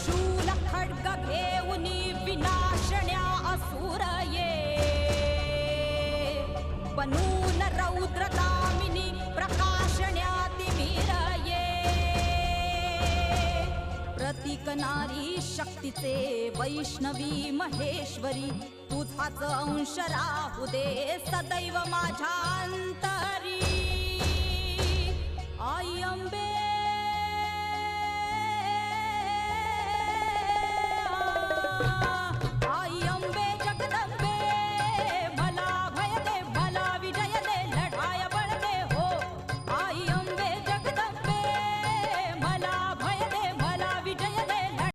शूल खड्ग घेऊनी विनाशण्या असुर ये बनून रौद्रकामिनी प्रकाशण्या तिमिर ये प्रतीक नारी शक्तीचे वैष्णवी महेश्वरी तुझाच अंश राहू दे सदैव माझ्या अंतरी आई अंबे